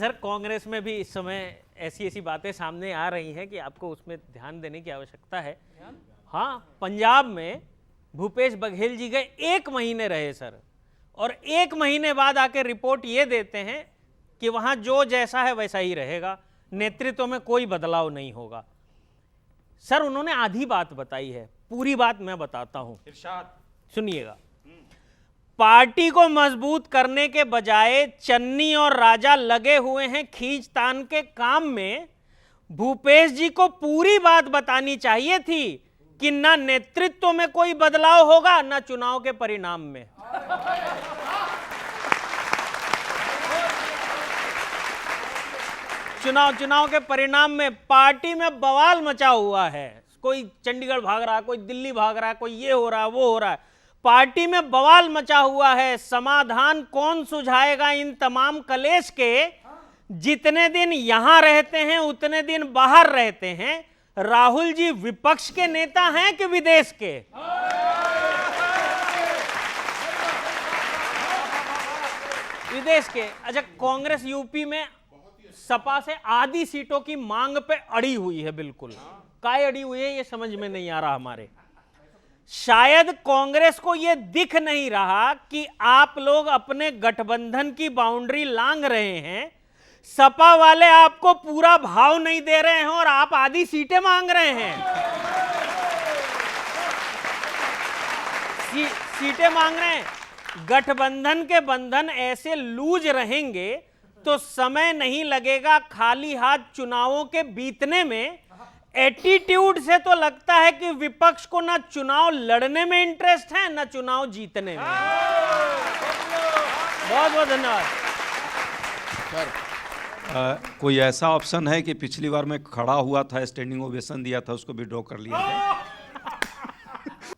Sir Congress में भी इस समय ऐसी ऐसी बातें सामने आ रही हैं कि आपको उसमें ध्यान देने की आवश्यकता है। हाँ, पंजाब में भूपेश बघेल जी गए 1 महीने रहे सर, और 1 महीने बाद आके रिपोर्ट ये देते हैं कि वहां जो जैसा है वैसा ही रहेगा, नेतृत्व में कोई बदलाव नहीं होगा। सर उन्होंने आधी बात बताई है, पूरी बात मैं बताता हूं, सुनिएगा। पार्टी को मजबूत करने के बजाय चन्नी और राजा लगे हुए हैं खींचतान के काम में। भूपेश जी को पूरी बात बतानी चाहिए थी कि ना नेतृत्व में कोई बदलाव होगा, ना चुनाव के परिणाम में। चुनाव के परिणाम में पार्टी में बवाल मचा हुआ है। कोई चंडीगढ़ भाग रहा है, कोई दिल्ली भाग रहा है, कोई ये हो रहा है, वो हो रहा है। पार्टी में बवाल मचा हुआ है। समाधान कौन सुझाएगा इन तमाम कलेश के? जितने दिन यहां रहते हैं उतने दिन बाहर रहते हैं। राहुल जी विपक्ष के नेता हैं कि विदेश के? विदेश के। अच्छा, कांग्रेस यूपी में सपा से आधी सीटों की मांग पे अड़ी हुई है। बिल्कुल काय अड़ी हुई है ये समझ में नहीं आ रहा हमारे। शायद कांग्रेस को यह दिख नहीं रहा कि आप लोग अपने गठबंधन की बाउंड्री लांघ रहे हैं। सपा वाले आपको पूरा भाव नहीं दे रहे हैं और आप आधी सीटें मांग रहे हैं। सीटें मांग रहे हैं। गठबंधन के बंधन ऐसे लूज रहेंगे तो समय नहीं लगेगा खाली हाथ चुनावों के बीतने में। एटीट्यूड से तो लगता है कि विपक्ष को ना चुनाव लड़ने में इंटरेस्ट है ना चुनाव जीतने में। बहुत बहुत धन्यवाद सर। कोई ऐसा ऑप्शन है कि पिछली बार मैं खड़ा हुआ था, स्टैंडिंग ओवेशन दिया था, उसको भी ड्रॉ कर लिया जाए?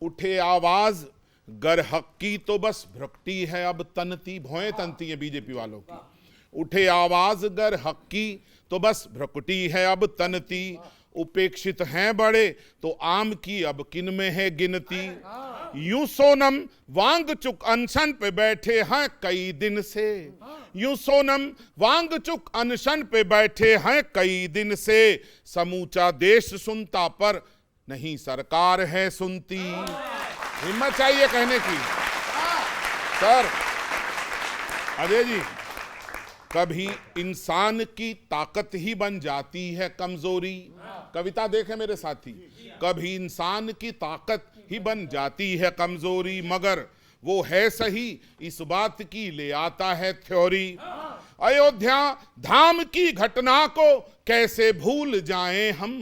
उठे आवाज गर हक्की तो बस भ्रकटी है अब तनती। भौएं तनती है बीजेपी वालों की। उठे आवाज गर हक्की तो बस भ्रकटी है अब तनती। उपेक्षित हैं बड़े तो आम की अब किन में है गिनती। यूं सोनम वांग चुक अनशन पे बैठे हैं कई दिन से। यूं सोनम वांग चुक अनशन पे बैठे हैं कई दिन से। समूचा देश सुनता पर नहीं सरकार है सुनती। हिम्मत चाहिए कहने की। सर अजय जी, कभी इंसान की ताकत ही बन जाती है कमजोरी। कविता देखें मेरे साथी। कभी इंसान की ताकत ही बन जाती है कमजोरी, मगर वो है सही इस बात की ले आता है थ्योरी। अयोध्या धाम की घटना को कैसे भूल जाएं हम।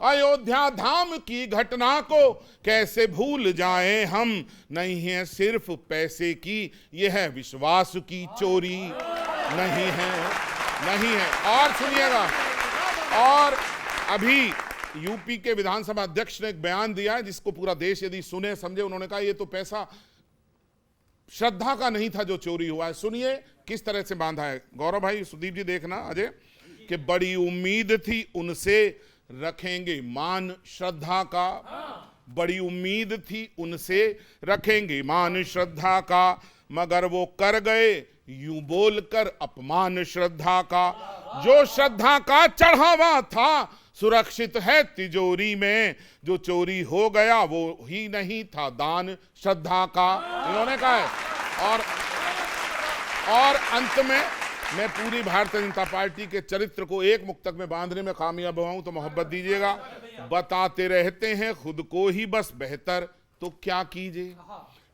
अयोध्या धाम की घटना को कैसे भूल जाएं हम। नहीं है सिर्फ पैसे की यह है विश्वास की चोरी। नहीं है, नहीं है। और सुनिएगा, और अभी यूपी के विधानसभा अध्यक्ष ने एक बयान दिया है जिसको पूरा देश यदि सुने समझे। उन्होंने कहा ये तो पैसा श्रद्धा का नहीं था जो चोरी हुआ है। सुनिए किस तरह से बांधा है। गौरव भाई, सुदीप जी देखना अजय, कि बड़ी उम्मीद थी उनसे रखेंगे मान श्रद्धा का। बड़ी उम्मीद थी उनसे रखेंगे मान श्रद्धा का, मगर वो कर गए यूं बोलकर अपमान श्रद्धा का। जो श्रद्धा का चढ़ावा था सुरक्षित है तिजोरी में। जो चोरी हो गया वो ही नहीं था दान श्रद्धा का, इन्होंने कहा है। और अंत में मैं पूरी भारतीय जनता पार्टी के चरित्र को एक मुक्तक में बांधने में कामयाब हुआ हूं तो मोहब्बत दीजिएगा। बताते रहते हैं खुद को ही बस बेहतर तो क्या कीजिए।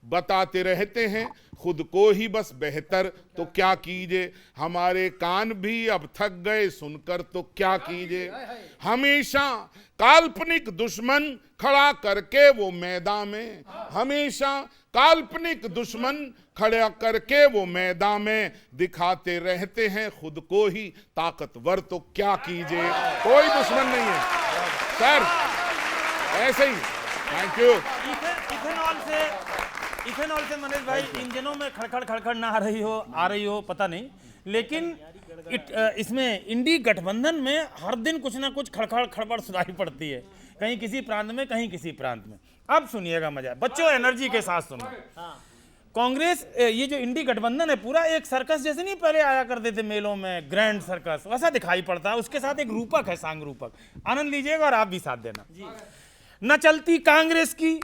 बताते रहते हैं खुद को ही बस बेहतर तो क्या कीजिए। हमारे कान भी अब थक गए सुनकर तो क्या कीजिए। हमेशा काल्पनिक दुश्मन खड़ा करके वो मैदान में। हमेशा काल्पनिक दुश्मन खड़ा करके वो मैदान में दिखाते रहते हैं खुद को ही ताकतवर तो क्या कीजिए। कोई दुश्मन नहीं है सर, ऐसे ही। Thank you. इथेनॉल से मनीष भाई इंजनों में खड़खड़ ना आ रही हो पता नहीं, लेकिन इसमें इंडी गठबंधन में हर दिन कुछ ना कुछ खड़बड़ सुनाई पड़ती है, कहीं किसी प्रांत में कहीं किसी प्रांत में। अब सुनिएगा मजा, बच्चों एनर्जी के साथ सुनो। कांग्रेस ये जो इंडी गठबंधन है पूरा एक सर्कस जैसे नहीं पहले आया करते थे मेलों में, ग्रैंड सर्कस वैसा दिखाई पड़ता है। उसके साथ एक रूपक है, सांग रूपक, आनंद लीजिएगा और आप भी साथ देना। न चलती कांग्रेस की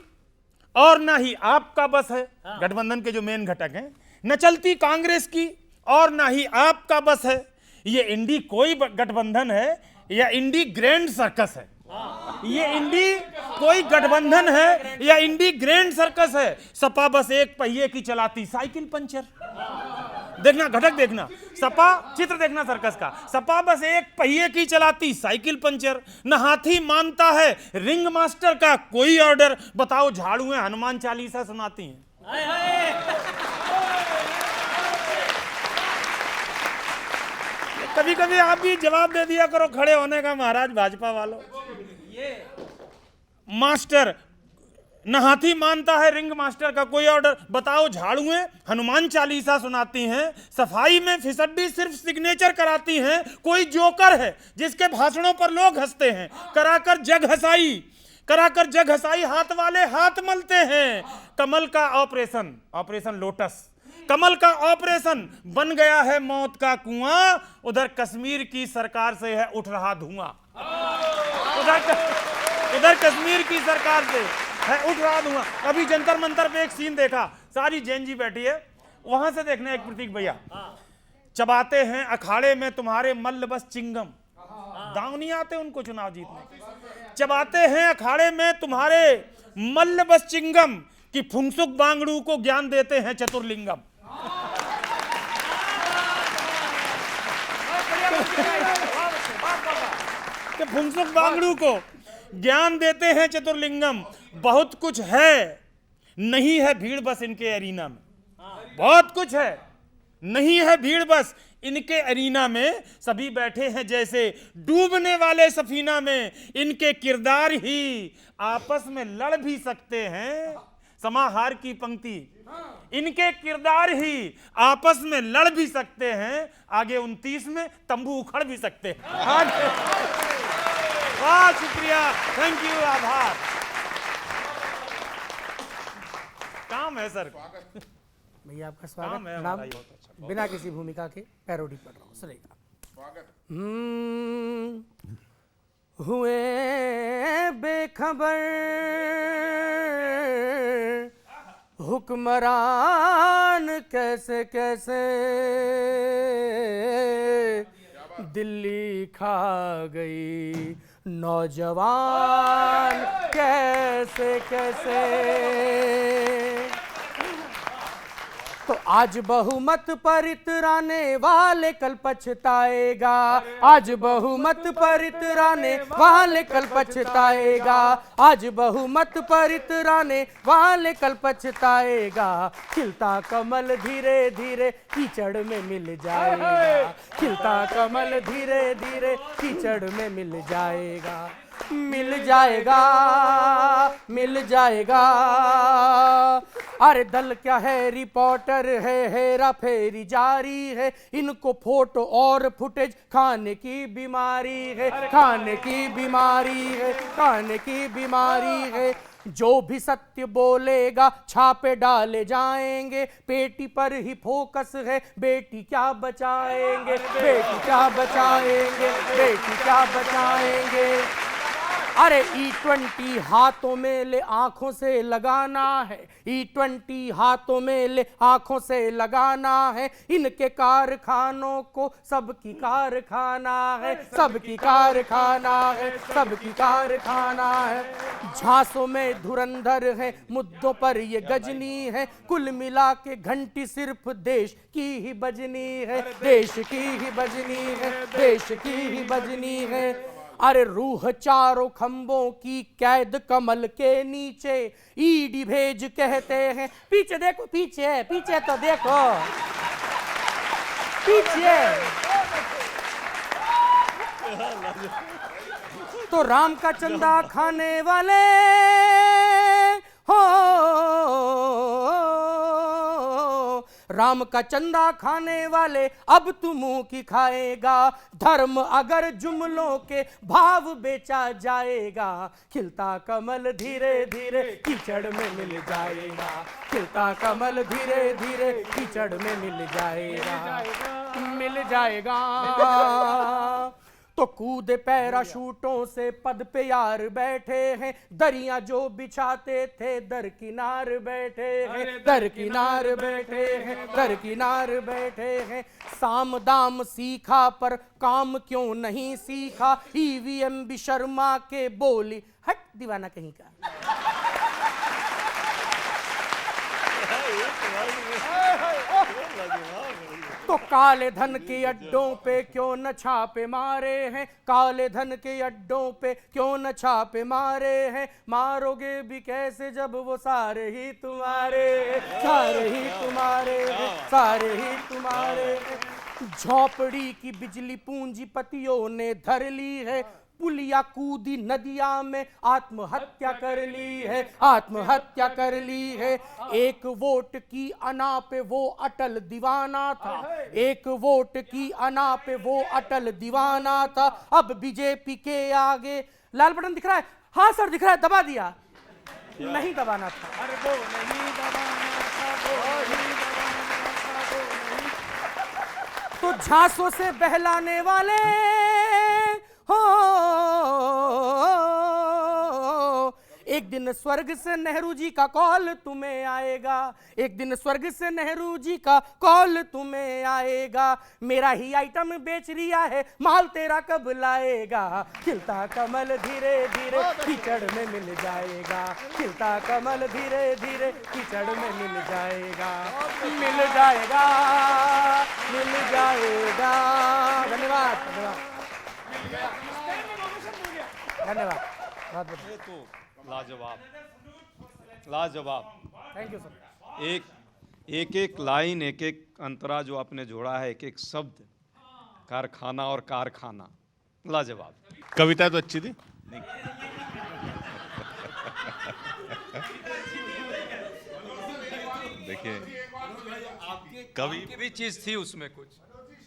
और ना ही आपका बस है, गठबंधन के जो मेन घटक हैं, न चलती कांग्रेस की और ना ही आपका बस है। ये इंडी कोई गठबंधन है या इंडी ग्रैंड सर्कस है? ये इंडी कोई गठबंधन है या इंडी ग्रैंड सर्कस है? सपा बस एक पहिए की चलाती साइकिल पंचर। देखना घटक, देखना सपा, चित्र देखना सर्कस का। सपा बस एक पहिए की चलाती साइकिल पंचर, न हाथी मानता है रिंग मास्टर का कोई ऑर्डर। बताओ झाड़ुएं हनुमान चालीसा सुनाती हैं। कभी कभी आप भी जवाब दे दिया करो खड़े होने का, महाराज भाजपा वालों। मास्टर न हाथी मानता है रिंग मास्टर का कोई ऑर्डर। बताओ झाड़ुएं हनुमान चालीसा सुनाती हैं, सफाई में फिसड्डी सिर्फ सिग्नेचर कराती हैं। कोई जोकर है जिसके भाषणों पर लोग हंसते हैं, कराकर जग हसाई हाथ वाले हाथ मलते हैं। कमल का ऑपरेशन, ऑपरेशन लोटस, कमल का ऑपरेशन बन गया है मौत का कुआं। उधर कश्मीर की सरकार से है उठ रहा धुआं, उधर कश्मीर की सरकार से है उठ रहा धुआं। अभी जंतर मंतर पे एक सीन देखा, सारी जैन जी बैठी है, वहां से देखना एक प्रतीक भैया चबाते हैं अखाड़े में तुम्हारे मल्ल बस चिंगम। दांव नहीं आते उनको चुनाव जीतने। चबाते हैं अखाड़े में तुम्हारे मल्ल बस चिंगम कि फुंसुक बांगड़ू को ज्ञान देते हैं चतुर्लिंगम। कि फुंसुक बांगड़ू को ज्ञान देते हैं चतुर्लिंगम। बहुत कुछ है, नहीं है भीड़ बस इनके एरीना में। बहुत कुछ है, नहीं है भीड़ बस इनके एरीना में। सभी बैठे हैं जैसे डूबने वाले सफीना में। इनके किरदार ही आपस में लड़ भी सकते हैं। समाहार की पंक्ति, इनके किरदार ही आपस में लड़ भी सकते हैं। आगे 29 में तंबू उखड़ भी सकते हैं। वाह, शुक्रिया, थैंक यू, आभार। काम है सर, भैया आपका काम स्वागत। है नाम हमारा, ये बहुत अच्छा। बिना किसी भूमिका के पैरोडी पढ़ रहा हूँ, सुनेगा। हुए बेखबर हुक्मरान कैसे कैसे दिल्ली खा गई नौजवान कैसे कैसे। तो आज बहुमत पर इतराने वाले कल पछताएगा। आज बहुमत पर इतराने वाले कल पछताएगा। आज बहुमत पर इतराने वाले कल पछताएगा। खिलता कमल धीरे धीरे कीचड़ में मिल जाएगा। खिलता कमल धीरे धीरे कीचड़ में मिल जाएगा। मिल जाएगा, मिल जाएगा। अरे दल क्या है, रिपोर्टर है, हेरा फेरी जारी है। इनको फोटो और फुटेज खाने की बीमारी है। खाने की बीमारी है, खाने की बीमारी है। जो भी सत्य बोलेगा छापे डाले जाएंगे। पेटी पर ही फोकस है, बेटी क्या बचाएंगे, बेटी क्या बचाएंगे, बेटी क्या बचाएंगे। अरे E20 हाथों में ले आंखों से लगाना है। E20 हाथों में ले आंखों से लगाना है। इनके कारखानों को सबकी कारखाना है, सबकी कारखाना है, सबकी कारखाना है। झांसों में धुरंधर है, मुद्दों पर ये गजनी है। कुल मिला के घंटी सिर्फ देश की ही बजनी है, देश की ही बजनी है, देश की ही बजनी है। अरे रूह चारों खंबों की कैद कमल के नीचे। ईडी भेज कहते हैं, पीछे देखो, पीछे है, पीछे तो देखो, पीछे। तो राम का चंदा खाने वाले हो, राम का चंदा खाने वाले अब तू मुंह की खाएगा, धर्म अगर जुमलों के भाव बेचा जाएगा, खिलता कमल धीरे धीरे कीचड़ में मिल जाएगा, खिलता कमल धीरे धीरे कीचड़ में मिल जाएगा, मिल जाएगा। तो कूदे पैराशूटों से पद पे यार बैठे हैं, दरियां जो बिछाते थे दरकिनार बैठे हैं, दरकिनार बैठे हैं, दरकिनार बैठे हैं। साम दाम सीखा पर काम क्यों नहीं सीखा, ईवीएम भी शर्मा के बोली हट दीवाना कहीं का। तो काले धन के अड्डों पे क्यों न छापे मारे हैं, काले धन के अड्डों पे क्यों न छापे मारे हैं, मारोगे भी कैसे जब वो सारे ही तुम्हारे, सारे ही तुम्हारे, सारे ही तुम्हारे। झोपड़ी की बिजली पूंजीपतियों ने धर ली है, पुलिया कूदी नदिया में आत्महत्या कर ली है, आत्महत्या कर ली है। एक वोट की अना पे वो अटल दीवाना था, एक वोट की अना पे वो अटल दीवाना था। अब बीजेपी के आगे लाल बटन दिख रहा है, हाँ सर दिख रहा है, दबा दिया, नहीं दबाना था, अरे वो नहीं दबाना था, वो नहीं दबाना था, वो नहीं। तो झांसों से बहलाने वाले हो, एक दिन स्वर्ग से नेहरू जी का कॉल तुम्हें आएगा, एक दिन स्वर्ग से नेहरू जी का कॉल तुम्हें आएगा। मेरा ही आइटम बेच रिया है, माल तेरा कब लाएगा, खिलता कमल धीरे धीरे कीचड़ में मिल जाएगा, खिलता कमल धीरे धीरे कीचड़ में मिल जाएगा, मिल जाएगा, मिल जाएगा। धन्यवाद, धन्यवाद, धन्यवाद, बहुत बहुत तो लाजवाब, लाजवाब। Thank you sir. एक एक लाइन, एक एक अंतरा जो आपने जोड़ा है, एक एक शब्द, कारखाना और कारखाना, लाजवाब। कविता तो अच्छी थी। देखिए कवि की भी चीज थी उसमें कुछ।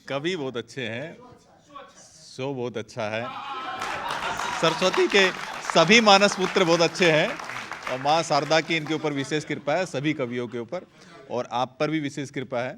कवि बहुत अच्छे हैं, शो बहुत अच्छा है, सरस्वती के सभी मानस पुत्र बहुत अच्छे हैं, और माँ शारदा की इनके ऊपर विशेष कृपा है, सभी कवियों के ऊपर, और आप पर भी विशेष कृपा है।